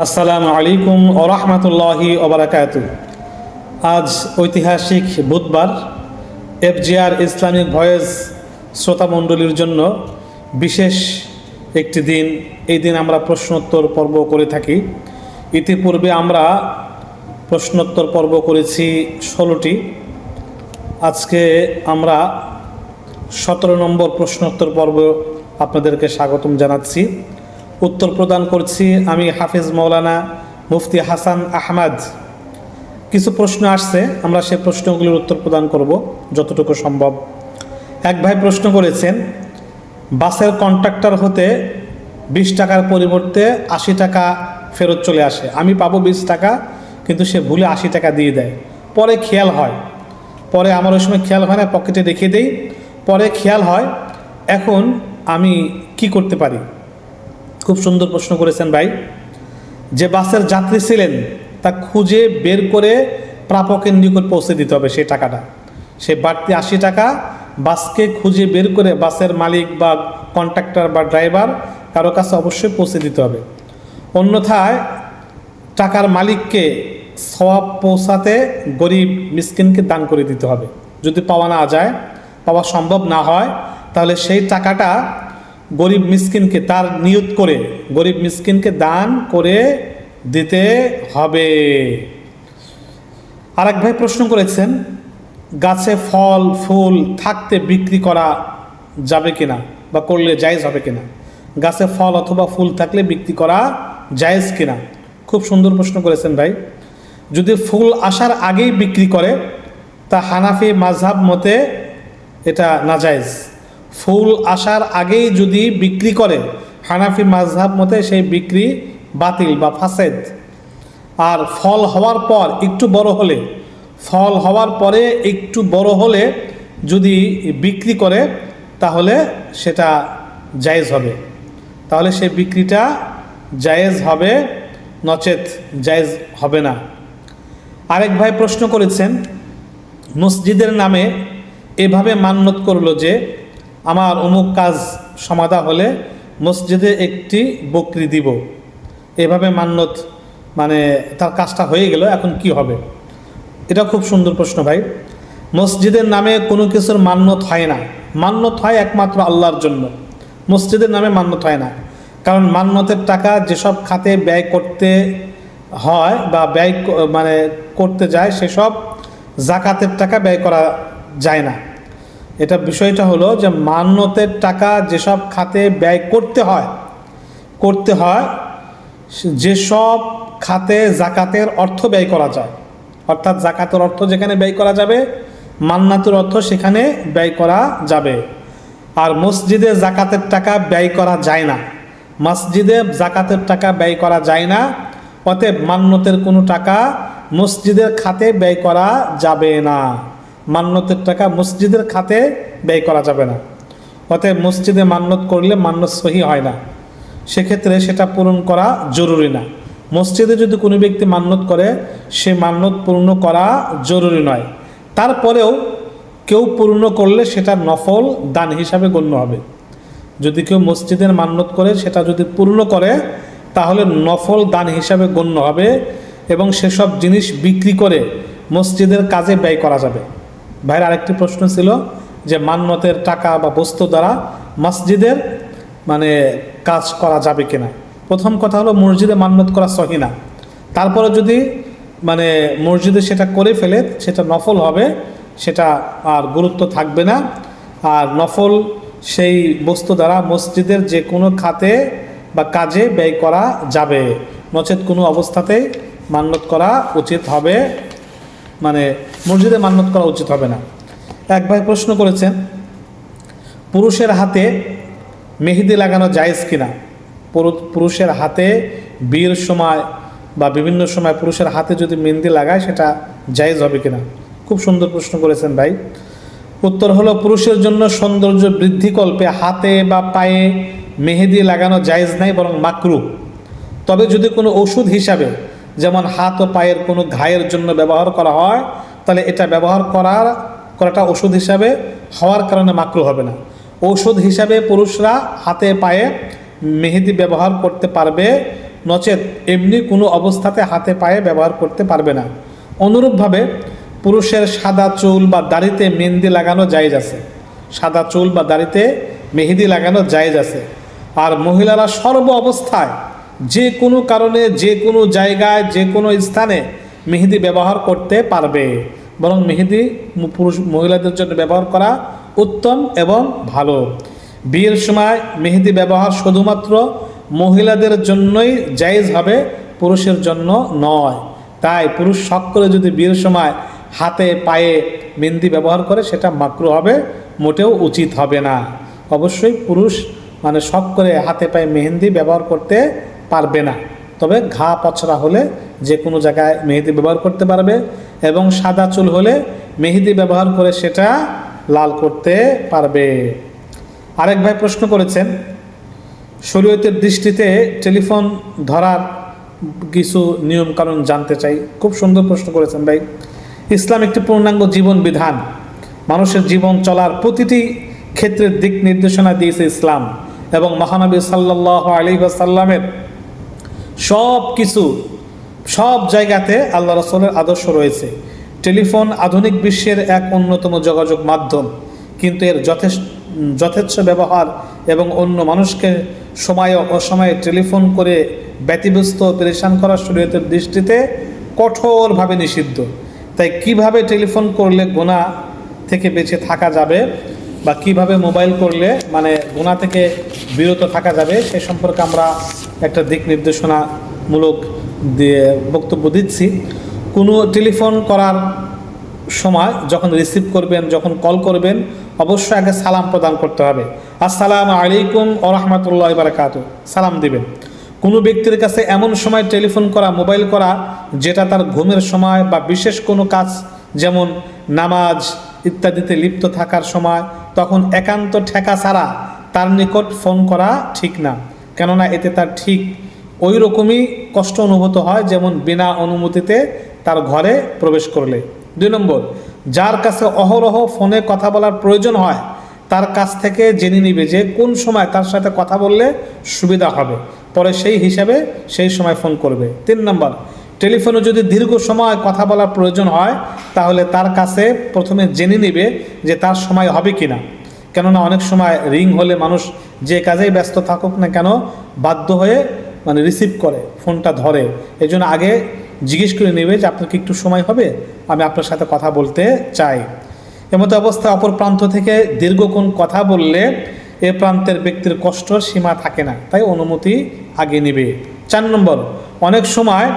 আসসালামু আলাইকুম ওয়া রাহমাতুল্লাহি ওয়া বারাকাতুহু। আজ ঐতিহাসিক বুধবার এফজিআর ইসলামিক ভয়েস শ্রোতামণ্ডলীর জন্য বিশেষ একটি দিন। এই দিন আমরা প্রশ্নোত্তর পর্ব করে থাকি। ইতিপূর্বে আমরা প্রশ্নোত্তর পর্ব করেছি 16টি। আজকে আমরা 17 নম্বর প্রশ্নোত্তর পর্ব আপনাদেরকে স্বাগতম জানাচ্ছি। উত্তর প্রদান করছি আমি হাফিজ মাওলানা মুফতি হাসান আহমদ। কিছু প্রশ্ন আসছে, আমরা সেই প্রশ্নগুলির উত্তর প্রদান করব যতটুকু সম্ভব। এক ভাই প্রশ্ন করেছেন, বাসের কন্ট্রাক্টর হতে 20 টাকার পরিবর্তে 80 টাকা ফেরত চলে আসে। আমি পাবো 20 টাকা, কিন্তু সে ভুলে 80 টাকা দিয়ে দেয়। পরে খেয়াল হয়, পরে আমার ওই সময় খেয়াল হয় না, পকেটে রেখে দেই। পরে খেয়াল হয়, এখন আমি কি করতে পারি? খুব সুন্দর প্রশ্ন করেছেন ভাই। যে বাসের যাত্রী ছিলেন তা খুঁজে বের করে প্রাপকের নিকট পৌঁছে দিতে হবে সেই টাকাটা। সে বাড়তি 80 টাকা বাসকে খুঁজে বের করে বাসের মালিক বা কন্ট্রাক্টর বা ড্রাইভার কারো কাছে অবশ্যই পৌঁছে দিতে হবে। অন্যথায় টাকার মালিককে সওয়াব পৌঁছাতে গরিব মিসকিনকে দান করে দিতে হবে। যদি পাওয়া না যায়, পাওয়া সম্ভব না হয়, তাহলে সেই টাকাটা গরিব মিসকিনকে তার নিয়ত করে গরিব মিসকিনকে দান করে দিতে হবে। আরেক ভাই প্রশ্ন করেছেন, গাছে ফল ফুল থাকতে বিক্রি করা যাবে কিনা বা করলে জায়েজ হবে কিনা? গাছে ফল অথবা ফুল থাকলে বিক্রি করা জায়েজ কিনা? খুব সুন্দর প্রশ্ন করেছেন ভাই। যদি ফুল আসার আগেই বিক্রি করে তা হানাফি মাযহাব মতে এটা নাজায়েজ। ফুল আসার আগেই যদি বিক্রি করে হানাফি মাযহাব মতে সেই বিক্রি বাতিল বা ফাসেদ। আর ফল হওয়ার পর একটু বড় হলে, ফল হওয়ার পরে একটু বড় হলে যদি বিক্রি করে তাহলে সেটা জায়েজ হবে, তাহলে সেই বিক্রিটা জায়েজ হবে, নচেত জায়েজ হবে না। আরেক ভাই প্রশ্ন করেছেন, মসজিদের নামে এভাবে মান্যত করলো যে আমার অমুক কাজ সমাধা হলে মসজিদে একটি বকরি দিব। এভাবে মান্যত, মানে তার কাজটা হয়ে গেল, এখন কি হবে? এটা খুব সুন্দর প্রশ্ন ভাই। মসজিদের নামে কোনো কিছুর মান্যত হয় না। মান্যত হয় একমাত্র আল্লাহর জন্য, মসজিদের নামে মান্যত হয় না। কারণ মান্যতের টাকা যেসব খাতে ব্যয় করতে হয় বা ব্যয় করতে যায়, সেসব জাকাতের টাকা ব্যয় করা যায় না। এটা বিষয়টা হলো যে মান্যতের টাকা যেসব খাতে ব্যয় করতে হয় যেসব খাতে জাকাতের অর্থ ব্যয় করা যায়, অর্থাৎ জাকাতের অর্থ যেখানে ব্যয় করা যাবে, মান্নাতের অর্থ সেখানে ব্যয় করা যাবে। আর মসজিদে জাকাতের টাকা ব্যয় করা যায় না, মসজিদে জাকাতের টাকা ব্যয় করা যায় না। অতএব মান্যতের কোনো টাকা মসজিদের খাতে ব্যয় করা যাবে না, মান্যতের টাকা মসজিদের খাতে ব্যয় করা যাবে না। অতএব মসজিদে মান্যত করলে মান্যত সহি হয় না, সেক্ষেত্রে সেটা পূরণ করা জরুরি না। মসজিদে যদি কোনো ব্যক্তি মান্যত করে, সে মান্যত পূর্ণ করা জরুরি নয়। তারপরেও কেউ পূর্ণ করলে সেটা নফল দান হিসাবে গণ্য হবে। যদি কেউ মসজিদের মান্যত করে সেটা যদি পূর্ণ করে, তাহলে নফল দান হিসাবে গণ্য হবে এবং সেসব জিনিস বিক্রি করে মসজিদের কাজে ব্যয় করা যাবে। ভাইয়ের আরেকটি প্রশ্ন ছিল যে মান্যতের টাকা বা বস্তু দ্বারা মসজিদের কাজ করা যাবে কিনা। প্রথম কথা হলো, মসজিদে মান্যত করা সহি না। তারপরে যদি মসজিদে সেটা করে ফেলে, সেটা নফল হবে, সেটা আর গুরুত্ব থাকবে না। আর নফল সেই বস্তু দ্বারা মসজিদের যে কোনো খাতে বা কাজে ব্যয় করা যাবে, নচেত কোনো অবস্থাতেই মান্যত করা উচিত হবে, মসজিদে মান্যত করা উচিত হবে না। এক ভাই প্রশ্ন করেছেন, পুরুষের হাতে মেহেদি লাগানো জায়েজ কিনা? পুরুষের হাতে বিয়ের সময় বা বিভিন্ন সময় পুরুষের হাতে যদি মেহেদি লাগায় সেটা জায়েজ হবে কিনা? খুব সুন্দর প্রশ্ন করেছেন ভাই। উত্তর হলো, পুরুষের জন্য সৌন্দর্য বৃদ্ধিকল্পে হাতে বা পায়ে মেহেদি লাগানো জায়েজ নাই, বরং মাকরুহ। তবে যদি কোনো ওষুধ হিসাবে, যেমন হাত ও পায়ের কোনো ঘায়ের জন্য ব্যবহার করা হয়, তাহলে এটা ব্যবহার করাটা ওষুধ হিসাবে হওয়ার কারণে মাকরুহ হবে না। ঔষধ হিসাবে পুরুষরা হাতে পায়ে মেহেদি ব্যবহার করতে পারবে, নচেত এমনি কোনো অবস্থাতে হাতে পায়ে ব্যবহার করতে পারবে না। অনুরূপভাবে পুরুষের সাদা চুল বা দাড়িতে মেহেন্দি লাগানো জায়েজ আছে, সাদা চুল বা দাড়িতে মেহেদি লাগানো জায়েজ আছে। আর মহিলারা সর্ব অবস্থায় যে কোনো কারণে যে কোনো জায়গায় যে কোনো স্থানে মেহেদি ব্যবহার করতে পারবে, বরং মেহেদি পুরুষ মহিলাদের জন্য ব্যবহার করা উত্তম এবং ভালো। বিয়ের সময় মেহেদি ব্যবহার শুধুমাত্র মহিলাদের জন্যই জায়েজ হবে, পুরুষের জন্য নয়। তাই পুরুষ শখ করে যদি বিয়ের সময় হাতে পায়ে মেহেদি ব্যবহার করে সেটা মাকরুহ হবে, মোটেও উচিত হবে না। অবশ্যই পুরুষ শখ করে হাতে পায়ে মেহেদি ব্যবহার করতে পারবে না, তবে ঘা পছরা হলে যে কোনো জায়গায় মেহেদি ব্যবহার করতে পারবে, এবং সাদা চুল হলে মেহেদি ব্যবহার করে সেটা লাল করতে পারবে। আরেক ভাই প্রশ্ন করেছেন, শরীয়তের দৃষ্টিতে টেলিফোন ধরার কিছু নিয়মকানুন জানতে চাই। খুব সুন্দর প্রশ্ন করেছেন ভাই। ইসলাম একটি পূর্ণাঙ্গ জীবন বিধান, মানুষের জীবন চলার প্রতিটি ক্ষেত্রের দিক নির্দেশনা দিয়েছে ইসলাম, এবং মহানবী সাল্লাল্লাহু আলাইহি ওয়াসাল্লামের সব কিছু সব জায়গাতে আল্লাহ রাসূলের আদর্শ রয়েছে। টেলিফোন আধুনিক বিশ্বের এক অন্যতম যোগাযোগ মাধ্যম, কিন্তু এর যথেচ্ছ ব্যবহার এবং অন্য মানুষকে সময়ে অসময়ে টেলিফোন করে ব্যতিব্যস্ত পেরেশান করা শরীয়তের দৃষ্টিতে কঠোরভাবে নিষিদ্ধ। তাই কিভাবে টেলিফোন করলে গুনাহ থেকে বেঁচে থাকা যাবে, বা কিভাবে মোবাইল করলে গুনাহ থেকে বিরত থাকা যাবে, সে সম্পর্কে আমরা একটা দিক নির্দেশনামূলক বক্তব্য দিচ্ছি। কোনো টেলিফোন করার সময় যখন রিসিভ করবেন, যখন কল করবেন, অবশ্যই আগে সালাম প্রদান করতে হবে। আসসালামু আলাইকুম ওয়া রাহমাতুল্লাহি ওয়া বারাকাতুহু, সালাম দিবেন। কোনো ব্যক্তির কাছে এমন সময় টেলিফোন করা, মোবাইল করা যেটা তার ঘুমের সময় বা বিশেষ কোনো কাজ যেমন নামাজ ইত্যাদিতে লিপ্ত থাকার সময়, তখন একান্ত ঠেকা ছাড়া তার নিকট ফোন করা ঠিক না, কেননা এতে তার ঠিক ওই রকমই কষ্ট অনুভূত হয় যেমন বিনা অনুমতিতে তার ঘরে প্রবেশ করলে। 2 নম্বর, যার কাছে অহরহ ফোনে কথা বলার প্রয়োজন হয় তার কাছ থেকে জেনে নিবে যে কোন সময় তার সাথে কথা বললে সুবিধা হবে, পরে সেই হিসাবে সেই সময় ফোন করবে। 3 নম্বর, টেলিফোনে যদি দীর্ঘ সময় কথা বলার প্রয়োজন হয় তাহলে তার কাছে প্রথমে জেনে নিবে যে তার সময় হবে কিনা, কেননা অনেক সময় রিং হলে মানুষ যে কাজেই ব্যস্ত থাকুক না কেন বাধ্য হয়ে রিসিভ করে, ফোনটা ধরে। এই জন্য আগে জিজ্ঞেস করে নেবে যে আপনার কি একটু সময় হবে, আমি আপনার সাথে কথা বলতে চাই। এমতো অবস্থায় অপর প্রান্ত থেকে দীর্ঘক্ষণ কথা বললে এ প্রান্তের ব্যক্তির কষ্টর সীমা থাকে না, তাই অনুমতি আগে নেবে। 4 নম্বর, অনেক সময়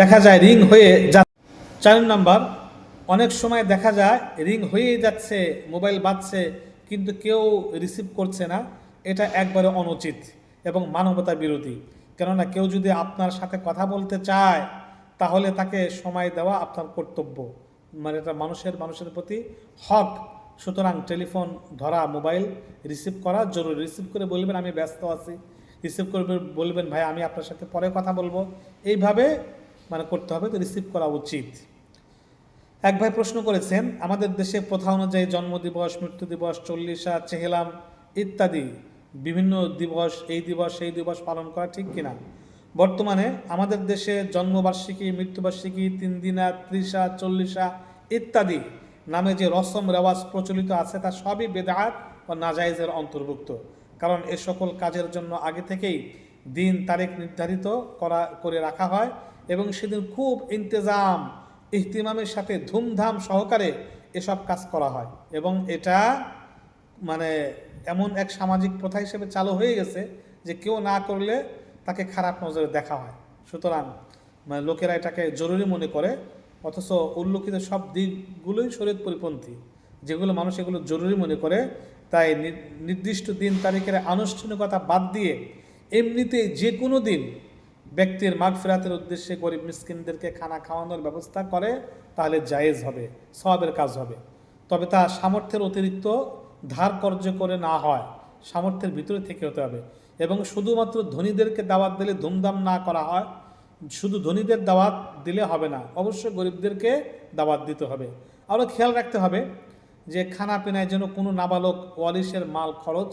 দেখা যায় রিং হয়ে যা 4 নম্বর, অনেক সময় দেখা যায় রিং হয়েই যাচ্ছে, মোবাইল বাজছে, কিন্তু কেউ রিসিভ করছে না। এটা একবারে অনুচিত এবং মানবতা বিরোধী, কেননা কেউ যদি আপনার সাথে কথা বলতে চায় তাহলে তাকে সময় দেওয়া আপনার কর্তব্য, এটা মানুষের প্রতি হক। সুতরাং টেলিফোন ধরা, মোবাইল রিসিভ করা জরুরি। রিসিভ করে বলবেন আমি ব্যস্ত আছি, রিসিভ করবে বলবেন ভাই আমি আপনার সাথে পরে কথা বলবো, এইভাবে করতে হবে, তো রিসিভ করা উচিত। এক ভাই প্রশ্ন করেছেন, আমাদের দেশে প্রথা অনুযায়ী জন্মদিবস, মৃত্যু দিবস, চল্লিশা, চেহেলাম ইত্যাদি বিভিন্ন দিবস, এই দিবস সেই দিবস পালন করা ঠিক কিনা। বর্তমানে আমাদের দেশে জন্মবার্ষিকী, মৃত্যুবার্ষিকী, 3 দিনা, 30, 40 ইত্যাদি নামে যে রসম রেওয়াজ প্রচলিত আছে তা সবই বেদাত ও নাজায়েজের অন্তর্ভুক্ত, কারণ এ সকল কাজের জন্য আগে থেকেই দিন তারিখ নির্ধারিত করে রাখা হয় এবং সেদিন খুব ইন্তেজাম ইহতিমামের সাথে ধুমধাম সহকারে এসব কাজ করা হয়, এবং এটা এমন এক সামাজিক প্রথা হিসেবে চালু হয়ে গেছে যে কেউ না করলে তাকে খারাপ নজরে দেখা হয়। সুতরাং লোকেরা এটাকে জরুরি মনে করে, অথচ উল্লেখিত সব দিকগুলোই শরীয়ত পরিপন্থী, যেগুলো মানুষ এগুলো জরুরি মনে করে। তাই নির্দিষ্ট দিন তারিখের আনুষ্ঠানিকতা বাদ দিয়ে এমনিতেই যে কোনো দিন ব্যক্তির মাগফিরাতের উদ্দেশ্যে গরিব মিসকিনদেরকে খানা খাওয়ানোর ব্যবস্থা করে তাহলে জায়েজ হবে, সওয়াবের কাজ হবে। তবে তা সামর্থ্যের অতিরিক্ত ধার কর্য করে না হয়, সামর্থ্যের ভিতরে থেকে হতে হবে। এবং শুধুমাত্র ধনীদেরকে দাওয়াত দিলে ধুমধাম না করা হয়, শুধু ধনীদের দাওয়াত দিলে হবে না, অবশ্যই গরিবদেরকে দাওয়াত দিতে হবে। আরও খেয়াল রাখতে হবে যে খানা পিনায় যেন কোনো নাবালক ওয়ারিসের মাল খরচ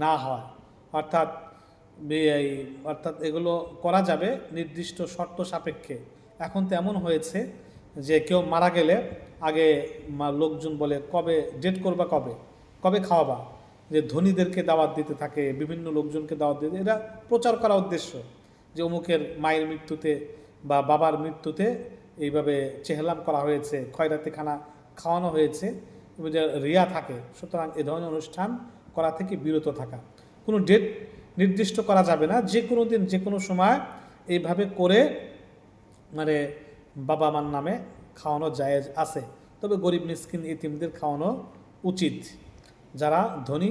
না হয়, অর্থাৎ এই অর্থাৎ এগুলো করা যাবে নির্দিষ্ট শর্ত সাপেক্ষে। এখন তো এমন হয়েছে যে কেউ মারা গেলে আগে লোকজন বলে কবে ডেট করবা, কবে কবে খাওয়াবা, যে ধনীদেরকে দাওয়াত দিতে থাকে, বিভিন্ন লোকজনকে দাওয়াত দিতে, এটা প্রচার করা উদ্দেশ্য যে অমুকের মায়ের মৃত্যুতে বা বাবার মৃত্যুতে এইভাবে চেহলাম করা হয়েছে, খয়রাতি খানা খাওয়ানো হয়েছে, এবং যে রিয়া থাকে। সুতরাং এ ধরনের অনুষ্ঠান করা থেকে বিরত থাকা। কোনো ডেট নির্দিষ্ট করা যাবে না, যে কোনো দিন যে কোনো সময় এইভাবে করে মানে বাবা মার নামে খাওয়ানো জায়েজ আছে। তবে গরিব মিসকিন ইতিমদের খাওয়ানো উচিত, যারা ধনী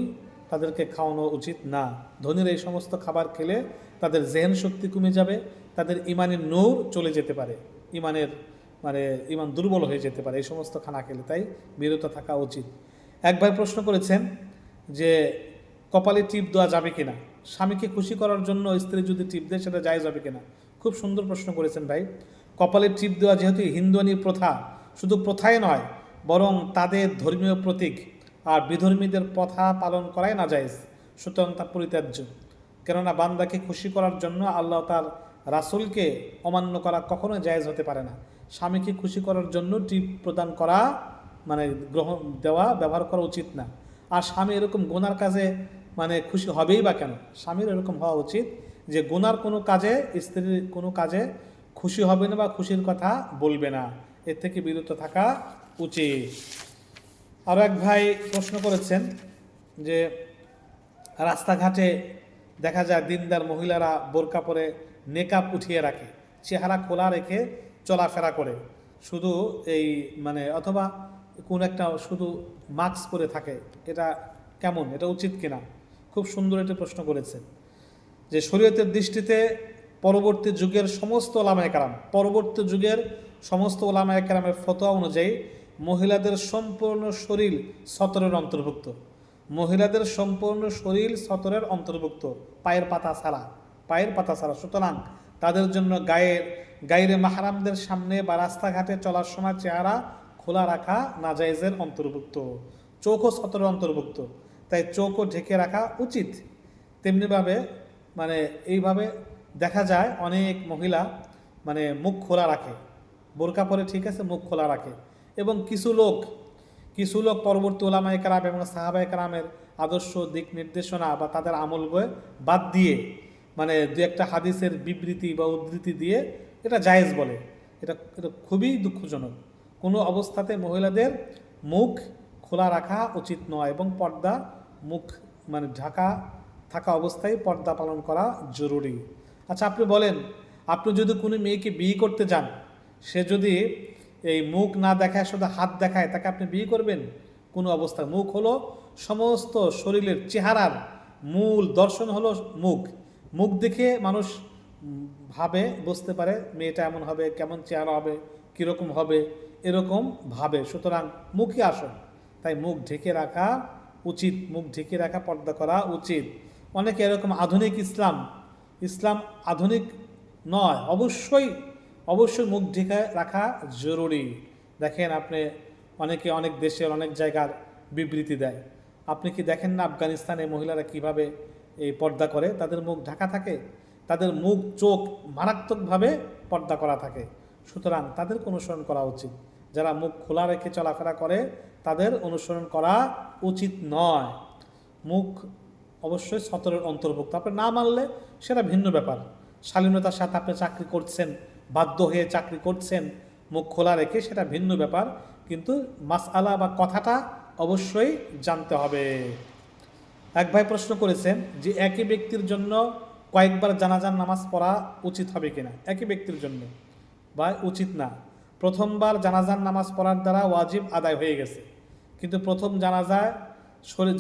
তাদেরকে খাওয়ানো উচিত না। ধনীর এই সমস্ত খাবার খেলে তাদের জেহেন শক্তি কমে যাবে, তাদের ইমানের নূর চলে যেতে পারে, ইমান দুর্বল হয়ে যেতে পারে এই সমস্ত খানা খেলে, তাই বিরত থাকা উচিত। একবার প্রশ্ন করেছেন যে কপালে টিপ দেওয়া যাবে কিনা, স্বামীকে খুশি করার জন্য স্ত্রী যদি টিপ দেয় সেটা জায়েজ হবে কিনা। খুব সুন্দর প্রশ্ন করেছেন ভাই। কপালে টিপ দেওয়া যেহেতু হিন্দুয়ানি প্রথা, শুধু প্রথাই নয় বরং তাদের ধর্মীয় প্রতীক, আর বিধর্মীদের প্রথা পালন করাই না জায়েজ, সুতরাং তা পরিত্যাজ্য। কেননা বান্দাকে খুশি করার জন্য আল্লাহ তার রাসূলকে অমান্য করা কখনো জায়েজ হতে পারে না। স্বামীকে খুশি করার জন্য টিপ প্রদান করা গ্রহণ দেওয়া ব্যবহার করা উচিত না। আর স্বামী এরকম গুনার কাজে খুশি হবেই বা কেন? স্বামীর এরকম হওয়া উচিত যে গুনার কোনো কাজে স্ত্রীর কোনো কাজে খুশি হবে না বা খুশির কথা বলবে না, এর থেকে বিরত থাকা উচিত। আরও এক ভাই প্রশ্ন করেছেন যে রাস্তাঘাটে দেখা যায় দিনদার মহিলারা বোরকা পরে নেকাব উঠিয়ে রাখে, চেহারা খোলা রেখে চলাফেরা করে, শুধু এই অথবা কোন একটা শুধু মাস্ক পরে থাকে, এটা কেমন, এটা উচিত কিনা? খুব সুন্দর একটা প্রশ্ন করেছেন যে শরীয়তের দৃষ্টিতে পরবর্তী যুগের সমস্ত ওলামায়ে কেরামের ফতোয়া অনুযায়ী মহিলাদের সম্পূর্ণ শরীর সতরের অন্তর্ভুক্ত, মহিলাদের সম্পূর্ণ শরীর সতরের অন্তর্ভুক্ত, পায়ের পাতা ছাড়া। সুতরাং তাদের জন্য গায়ের মাহরামদের সামনে বা রাস্তাঘাটে চলার সময় চেহারা খোলা রাখা নাজায়েজের অন্তর্ভুক্ত, চোখও সতরের অন্তর্ভুক্ত, তাই চোখও ঢেকে রাখা উচিত। তেমনিভাবে এইভাবে দেখা যায় অনেক মহিলা মুখ খোলা রাখে, বোরকা পরে ঠিক আছে, মুখ খোলা রাখে। এবং কিছু লোক পরবর্তী ওলামায়ে কেরাম এবং সাহাবায়ে কেরামের আদর্শ দিক নির্দেশনা বা তাদের আমলকে বাদ দিয়ে দু একটা হাদিসের বিবৃতি বা উদ্ধৃতি দিয়ে এটা জায়েজ বলে। এটা খুবই দুঃখজনক। কোনো অবস্থাতে মহিলাদের মুখ খোলা রাখা উচিত নয় এবং পর্দা, মুখ ঢাকা থাকা অবস্থায় পর্দা পালন করা জরুরি। আচ্ছা, আপনি বলেন, আপনি যদি কোনো মেয়েকে বিয়ে করতে যান, সে যদি এই মুখ না দেখায় শুধু হাত দেখায়, তাকে আপনি বিয়ে করবেন? কোনো অবস্থায় মুখ হলো সমস্ত শরীরের চেহারার মূল দর্শন হলো মুখ দেখে মানুষ বুঝতে পারে মেয়েটা এমন হবে, কেমন চেহারা হবে, কীরকম হবে, এরকম ভাবে। সুতরাং মুখই আসল, তাই মুখ ঢেকে রাখা উচিত, মুখ ঢেকে রাখা, পর্দা করা উচিত। অনেকে এরকম আধুনিক ইসলাম আধুনিক নয়, অবশ্যই মুখ ঢেকে রাখা জরুরি। দেখেন আপনি অনেক দেশের অনেক জায়গার বিবৃতি দেয়, আপনি কি দেখেন না আফগানিস্তানে মহিলারা কিভাবে এই পর্দা করে? তাদের মুখ ঢাকা থাকে, তাদের মুখ চোখ মারাত্মকভাবে পর্দা করা থাকে। সুতরাং তাদেরকে অনুসরণ করা উচিত। যারা মুখ খোলা রেখে চলাফেরা করে তাদের অনুসরণ করা উচিত নয়। মুখ অবশ্যই সতরের অন্তর্ভুক্ত। আপনি না মানলে সেটা ভিন্ন ব্যাপার। শালীনতার সাথে আপনি চাকরি করছেন, বাধ্য হয়ে চাকরি করছেন মুখ খোলা রেখে, সেটা ভিন্ন ব্যাপার, কিন্তু মাসআলা বা কথাটা অবশ্যই জানতে হবে। এক ভাই প্রশ্ন করেছেন যে একই ব্যক্তির জন্য কয়েকবার জানাজার নামাজ পড়া উচিত হবে কিনা। একই ব্যক্তির জন্য বা উচিত না। প্রথমবার জানাজার নামাজ পড়ার দ্বারা ওয়াজিব আদায় হয়ে গেছে, কিন্তু প্রথম জানাজায়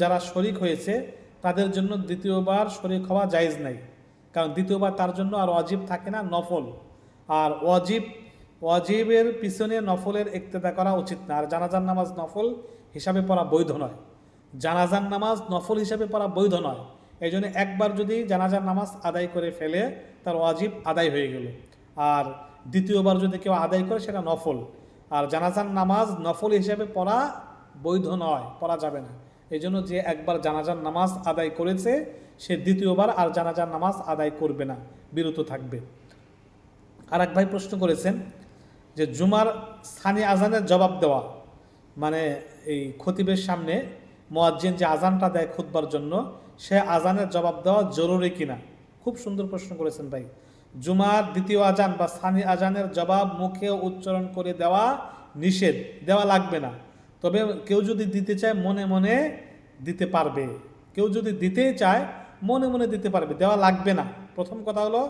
যারা শরিক হয়েছে তাদের জন্য দ্বিতীয়বার শরিক হওয়া জায়েজ নাই, কারণ দ্বিতীয়বার তার জন্য আর ওয়াজিব থাকে না, নফল। আর ওয়াজিবের পিছনে নফলের ইক্তেদা করা উচিত না। আর জানাজার নামাজ নফল হিসাবে পড়া বৈধ নয়, জানাজার নামাজ নফল হিসাবে পড়া বৈধ নয়। এই জন্য একবার যদি জানাজার নামাজ আদায় করে ফেলে তার ওয়াজিব আদায় হয়ে গেল, আর দ্বিতীয়বার যদি কেউ আদায় করে সেটা নফল। আর জানাজার নামাজ নফল হিসাবে পড়া বৈধ নয়, পড়া যাবে না। এই জন্য যে একবার জানাজার নামাজ আদায় করেছে সে দ্বিতীয়বার আর জানাজার নামাজ আদায় করবে না, বিরত থাকবে। আর এক ভাই প্রশ্ন করেছেন যে জুমার সানি আজানের জবাব দেওয়া, মানে এই খতিবের সামনে মুয়াজ্জিন যে আজানটা দেয় খুতবার জন্য, সে আজানের জবাব দেওয়া জরুরি কিনা। খুব সুন্দর প্রশ্ন করেছেন ভাই। জুমার দ্বিতীয় আজান বা সানি আজানের জবাব মুখে উচ্চারণ করে দেওয়া নিষেধ, দেওয়া লাগবে না। তবে কেউ যদি দিতে চায় মনে মনে দিতে পারবে, কেউ যদি দিতে চায় মনে মনে দিতে পারবে, দেওয়া লাগবে না। প্রথম কথা হলো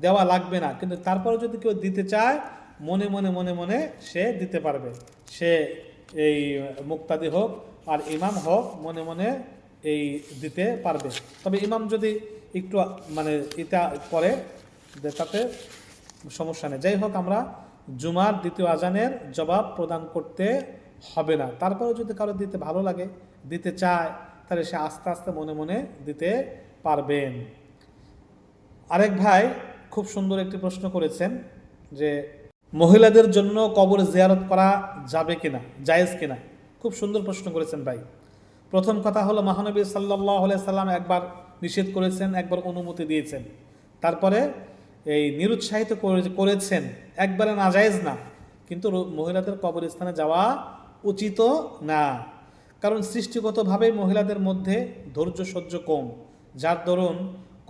দেওয়া লাগবে না, কিন্তু তারপরে যদি কেউ দিতে চায় মনে মনে সে দিতে পারবে। সে এই মুক্তাদি হোক আর ইমাম হোক, মনে মনে এই দিতে পারবে। তবে ইমাম যদি একটু মানে এটা করে তাতে সমস্যা নেই। যাই হোক, আমরা জুমার দ্বিতীয় আজানের জবাব প্রদান করতে হবে না। তারপরেও যদি কারো দিতে ভালো লাগে, দিতে চায়, তাহলে সে আস্তে আস্তে মনে মনে দিতে পারবেন। আরেক ভাই খুব সুন্দর একটি প্রশ্ন করেছেন যে মহিলাদের জন্য কবর জিয়ারত করা যাবে কিনা, জায়েজ কিনা। খুব সুন্দর প্রশ্ন করেছেন ভাই। প্রথম কথা হলো মহানবী সাল্লাল্লাহু আলাইহি সাল্লাম একবার নিষেধ করেছেন, একবার অনুমতি দিয়েছেন, তারপরে এই নিরুৎসাহিত করেছেন, একবারে নাজায়েজ না। কিন্তু মহিলাদের কবরস্থানে যাওয়া উচিত না, কারণ সৃষ্টিগতভাবে মহিলাদের মধ্যে ধৈর্য সহ্য কম, যার দরুন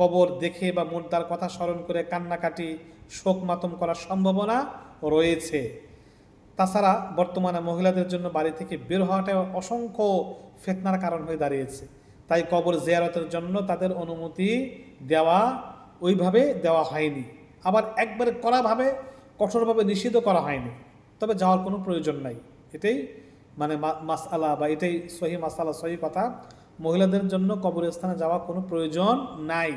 কবর দেখে বা মুর্দার কথা স্মরণ করে কান্নাকাটি শোক মাতম করার সম্ভাবনা রয়েছে। তাছাড়া বর্তমানে মহিলাদের জন্য বাড়ি থেকে বের হওয়াটা অসংখ্য ফিতনার কারণ হয়ে দাঁড়িয়েছে। তাই কবর জিয়ারতের জন্য তাদের অনুমতি ওইভাবে দেওয়া হয়নি, আবার একবারে কড়াভাবে কঠোরভাবে নিষিদ্ধ করা হয়নি। তবে যাওয়ার কোনো প্রয়োজন নাই, এটাই মানে মাসআলা বা এটাই সহি মাসআলা, সহি কথা। মহিলাদের জন্য কবরস্থানে যাওয়া কোনো প্রয়োজন নাই।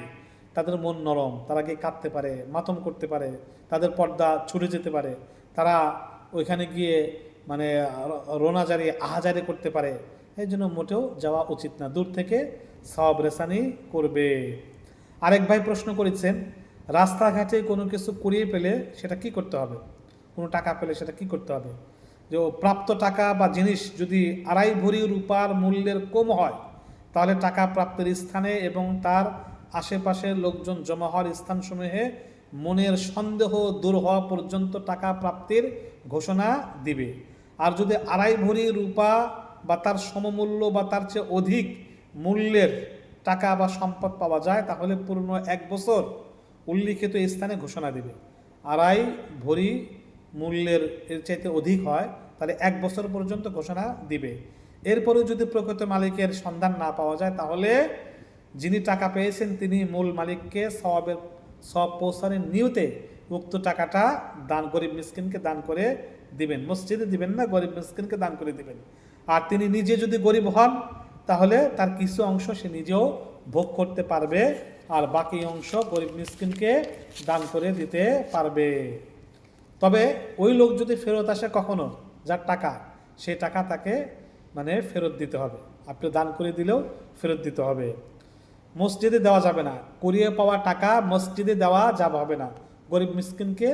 তাদের মন নরম, তারা গিয়ে কাঁদতে পারে, মাতম করতে পারে, তাদের পর্দা ছুটে যেতে পারে, তারা ওইখানে গিয়ে মানে রোনাজারি আহাজারি করতে পারে। এই জন্য মোটেও যাওয়া উচিত না, দূর থেকে সওয়াব রেসানি করবে। আরেক ভাই প্রশ্ন করেছেন রাস্তাঘাটে কোনো কিছু কুড়িয়ে পেলে সেটা কি করতে হবে, কোনো টাকা পেলে সেটা কি করতে হবে। যে প্রাপ্ত টাকা বা জিনিস যদি 2.5 ভরি রূপার মূল্যের কম হয়, তাহলে টাকা প্রাপ্তির স্থানে এবং তার আশেপাশের লোকজন জমা হওয়ার স্থানসমূহে মনের সন্দেহ দূর হওয়া পর্যন্ত টাকা প্রাপ্তির ঘোষণা দিবে। আর যদি 2.5 ভরি রূপা বা তার সমমূল্য বা তার চেয়ে অধিক মূল্যের টাকা বা সম্পদ পাওয়া যায়, তাহলে পূর্ণ 1 বছর উল্লিখিত স্থানে ঘোষণা দিবে। 2.5 ভরি মূল্যের এর চাইতে অধিক হয়, তাহলে 1 বছর পর্যন্ত ঘোষণা দিবে। এরপরে যদি প্রকৃত মালিকের সন্ধান না পাওয়া যায়, তাহলে যিনি টাকা পেয়েছেন তিনি মূল মালিককে সওয়াব পৌঁছানোর নিয়তে উক্ত টাকাটা গরিব মিসকিনকে দান করে দিবেন। মসজিদে দিবেন না, গরিব মিসকিনকে দান করে দিবেন। আর তিনি নিজে যদি গরিব হন, তাহলে তার কিছু অংশ সে নিজেও ভোগ করতে পারবে, আর বাকি অংশ গরিব মিসকিনকে দান করে দিতে পারবে। তবে ওই লোক যদি ফেরত আসে কখনো, যার টাকা, সেই টাকা তাকে মানে ফেরত দিতে হবে। আপনি দান করে দিলেও ফেরত দিতে হবে। মসজিদে দেওয়া যাবে না, কুড়িয়ে পাওয়া টাকা মসজিদে দেওয়া যাবে হবে না। গরিব মিসকিনকে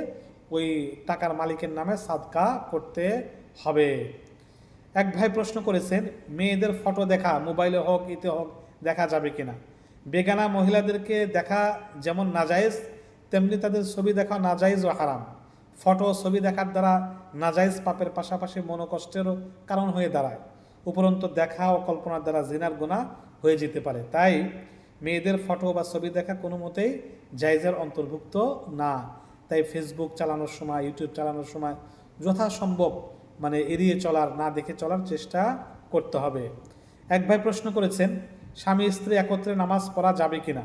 ওই টাকার মালিকের নামে সাদকা করতে হবে। এক ভাই প্রশ্ন করেছেন মেয়েদের ফটো দেখা মোবাইলে হোক ইতে হোক দেখা যাবে কিনা। বেগানা মহিলাদেরকে দেখা যেমন নাজায়েজ, তেমনি তাদের ছবি দেখা নাজায়েজ ও হারাম। ফটো ছবি দেখার দ্বারা নাজায়েজ পাপের পাশাপাশি মনোকষ্টেরও কারণ হয়ে দাঁড়ায়। উপরন্তু দেখা ও কল্পনার দ্বারা জিনার গুনাহ হয়ে যেতে পারে। তাই মেয়েদের ফটো বা ছবি দেখা কোনো মতেই জায়েজের অন্তর্ভুক্ত না। তাই ফেসবুক চালানোর সময়, ইউটিউব চালানোর সময় যথাসম্ভব মানে এড়িয়ে চলার, না দেখে চলার চেষ্টা করতে হবে। এক ভাই প্রশ্ন করেছেন স্বামী স্ত্রী একত্রে নামাজ পড়া যাবে কিনা।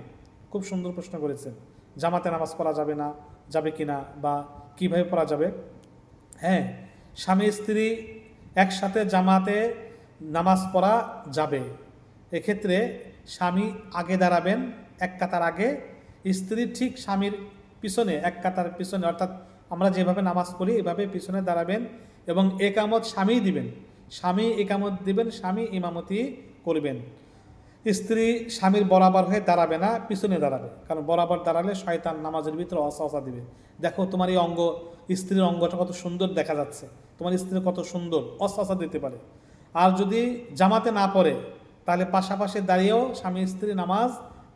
খুব সুন্দর প্রশ্ন করেছেন। জামাতে নামাজ পড়া যাবে না, যাবে কিনা, বা কিভাবে পড়া যাবে। হ্যাঁ, স্বামী স্ত্রী একসাথে জামাতে নামাজ পড়া যাবে। এক্ষেত্রে স্বামী আগে দাঁড়াবেন 1 কাতার আগে, স্ত্রী ঠিক স্বামীর পিছনে 1 কাতার পিছনে, অর্থাৎ আমরা যেভাবে নামাজ পড়ি এভাবে পিছনে দাঁড়াবেন এবং একামত স্বামীই দিবেন। স্বামী একামত দিবেন, স্বামী ইমামতি করবেন। স্ত্রী স্বামীর বরাবর হয়ে দাঁড়াবে না, পিছনে দাঁড়াবে। কারণ বরাবর দাঁড়ালে শয়তান নামাজের ভিতরে অসওয়াসা দিবে। দেখো তোমার এই অঙ্গ, স্ত্রীর অঙ্গটা কত সুন্দর দেখা যাচ্ছে, তোমার স্ত্রী কত সুন্দর, অসওয়াসা দিতে পারে। আর যদি জামাতে না পড়ে, তাহলে পাশাপাশি দাঁড়িয়েও স্বামী স্ত্রী নামাজ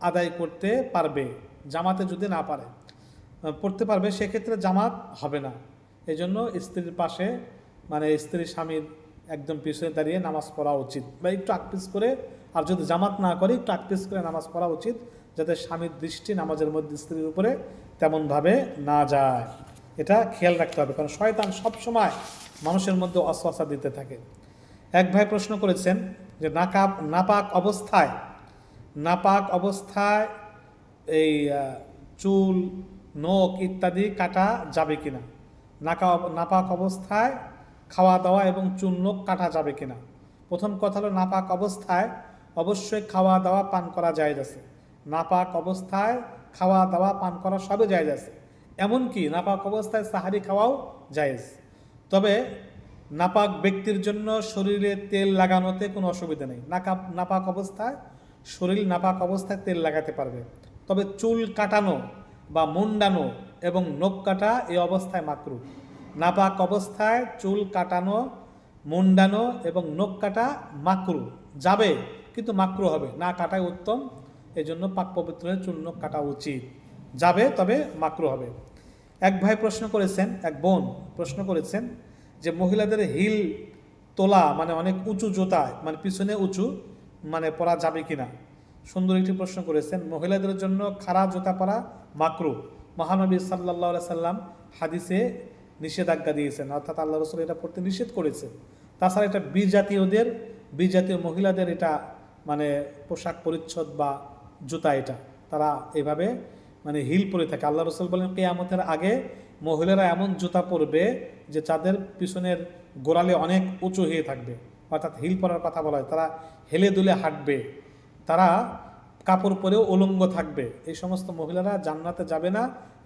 আদায় করতে পারবে, জামাতে যদি না পারে পড়তে পারবে, সেক্ষেত্রে জামাত হবে না। এই জন্য স্ত্রীর পাশে মানে স্ত্রী স্বামীর একদম পিছনে দাঁড়িয়ে নামাজ পড়া উচিত, বা একটু আকপিস করে, আর যদি জামাত না করে একটু আকপিস করে নামাজ পড়া উচিত, যাতে স্বামীর দৃষ্টি নামাজের মধ্যে স্ত্রীর উপরে তেমনভাবে না যায়। এটা খেয়াল রাখতে হবে, কারণ শয়তান সবসময় মানুষের মধ্যে অসওয়াসা দিতে থাকে। এক ভাই প্রশ্ন করেছেন যে নাপাক অবস্থায় এই চুল, নখ ইত্যাদি কাটা যাবে কিনা, নাপাক অবস্থায় খাওয়া দাওয়া এবং চুল নখ কাটা যাবে কিনা। প্রথম কথা হলো, নাপাক অবস্থায় অবশ্যই খাওয়া দাওয়া পান করা জায়েজ আছে। নাপাক অবস্থায় খাওয়া দাওয়া পান করা সবে জায়েজ আছে, এমনকি নাপাক অবস্থায় সাহারি খাওয়াও জায়েজ। তবে নাপাক ব্যক্তির জন্য শরীরে তেল লাগানোতে কোনো অসুবিধা নেই। নাপাক অবস্থায় শরীর নাপাক অবস্থায় তেল লাগাতে পারবে। তবে চুল কাটানো বা মুন্ডানো এবং নখ কাটা এই অবস্থায় মাকরুহ। নাপাক অবস্থায় চুল কাটানো, মুন্ডানো এবং নখ কাটা মাকরুহ, যাবে কিন্তু মাকরুহ হবে না, কাটাই উত্তম। এই জন্য পাক পবিত্র হয়ে চুল নখ কাটা উচিত, যাবে তবে মাকরুহ হবে। এক ভাই প্রশ্ন করেছেন, এক বোন প্রশ্ন করেছেন যে মহিলাদের হিল তোলা মানে অনেক উঁচু জুতা, মানে পিছনে উঁচু, মানে পরা যাবে কিনা। সুন্দর একটি প্রশ্ন করেছেন। মহিলাদের জন্য খাড়া জুতা পরা মাকরুহ। মহানবী সাল্লাল্লাহু আলাইহি সাল্লাম হাদিসে নিষেধাজ্ঞা দিয়েছেন, অর্থাৎ আল্লাহ রাসূল এটা পড়তে নিষেধ করেছেন। তাছাড়া এটা বিজাতীয় মহিলাদের এটা মানে পোশাক পরিচ্ছদ বা জুতা, এটা তারা এভাবে মানে হিল পরে থাকে। আল্লাহ রাসূল বলেন, কিয়ামতের আগে মহিলারা এমন জুতা পরবে যে তাদের পিছনের গোড়ালে অনেক উঁচু হয়ে থাকবে, অর্থাৎ হিল পরার কথা বলা হয়। তারা হেলে দুলে হাঁটবে, তারা কাপড় পরেও উলঙ্গ থাকবে। এই সমস্ত মহিলারা জান্নাতে যাবে না,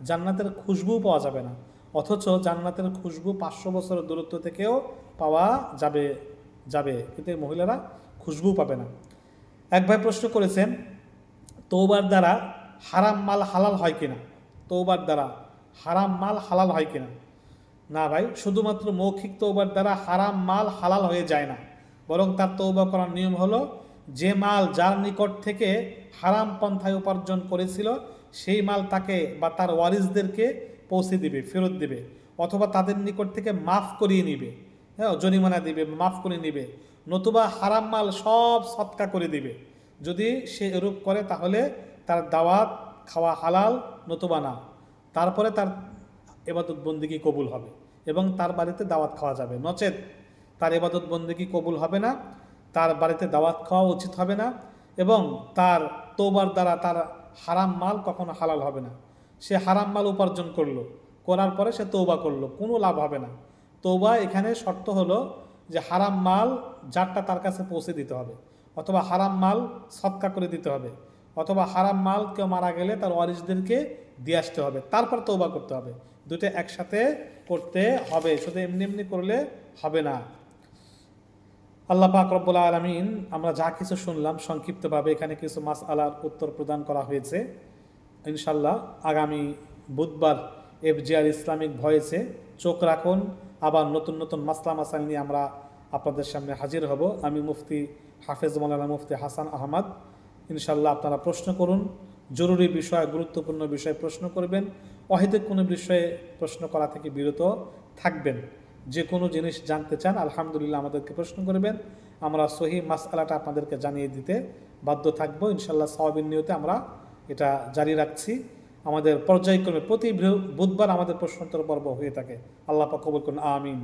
জান্নাতের খুশবু পাওয়া যাবে না। অথচ জান্নাতের খুশবু 500 বছরের দূরত্ব থেকেও পাওয়া যাবে, কিন্তু এই মহিলারা খুশবু পাবে না। এক ভাই প্রশ্ন করেছেন, তওবার দ্বারা হারাম মাল হালাল হয় কিনা। তওবার দ্বারা হারাম মাল হালাল হয় কিনা? না ভাই, শুধুমাত্র মৌখিক তওবার দ্বারা হারাম মাল হালাল হয়ে যায় না, বরং তার তওবা করার নিয়ম হলো, যে মাল যার নিকট থেকে হারাম পন্থায় উপার্জন করেছিল সেই মাল তাকে বা তার ওয়ারিসদেরকে পৌঁছে দিবে, ফেরত দিবে, অথবা তাদের নিকট থেকে মাফ করিয়ে নিবে, হ্যাঁ, জরিমানা দিবে, মাফ করে নিবে, নতুবা হারাম মাল সব সৎকা করে দিবে। যদি সে এরূপ করে তাহলে তার দাওয়াত খাওয়া হালাল, নতুবা না। তারপরে তার ইবাদত বন্দেগী কবুল হবে এবং তার বাড়িতে দাওয়াত খাওয়া যাবে। নচেত তার ইবাদত বন্দেগী কবুল হবে না, তার বাড়িতে দাওয়াত খাওয়া উচিত হবে না, এবং তার তওবার দ্বারা তার হারাম মাল কখনো হালাল হবে না। সে হারাম মাল উপার্জন করার পরে সে তওবা করলো, কোনো লাভ হবে না। তওবা এখানে শর্ত হলো যে হারাম মাল যারটা তার কাছে পৌঁছে দিতে হবে, অথবা হারাম মাল সৎকা করে দিতে হবে, অথবা হারাম মাল কেউ মারা গেলে তার ওয়ারিসদেরকে দিয়ে আসতে হবে, তারপর তওবা করতে হবে। দুটো একসাথে করতে হবে, শুধু এমনি এমনি করলে হবে না। আল্লাহ পাক রব্বুল আলামিন, আমরা যা কিছু শুনলাম সংক্ষিপ্তভাবে এখানে কিছু মাসআলার উত্তর প্রদান করা হয়েছে। ইনশাল্লাহ আগামী বুধবার FGR ইসলামিক ভয়েসে চোখ রাখুন, আবার নতুন নতুন মাসলা মাসাইল নিয়ে আমরা আপনাদের সামনে হাজির হব। আমি মুফতি হাফেজ মাওলানা মুফতি হাসান আহমদ। ইনশাল্লাহ আপনারা প্রশ্ন করুন, জরুরি বিষয়, গুরুত্বপূর্ণ বিষয় প্রশ্ন করবেন, অহেতুক কোনো বিষয়ে প্রশ্ন করা থেকে বিরত থাকবেন। যে কোনো জিনিস জানতে চান আলহামদুলিল্লাহ আমাদেরকে প্রশ্ন করবেন, আমরা সহি মাসআলাটা আপনাদেরকে জানিয়ে দিতে বাধ্য থাকবো। ইনশাল্লাহ সওয়াবের নিয়তে আমরা এটা জারি রাখছি। আমাদের পর্যায়ক্রমে প্রতি বুধবার আমাদের প্রশ্নোত্তর পর্ব হয়ে থাকে। আল্লাহ পাক কবুল করুন, আমিন।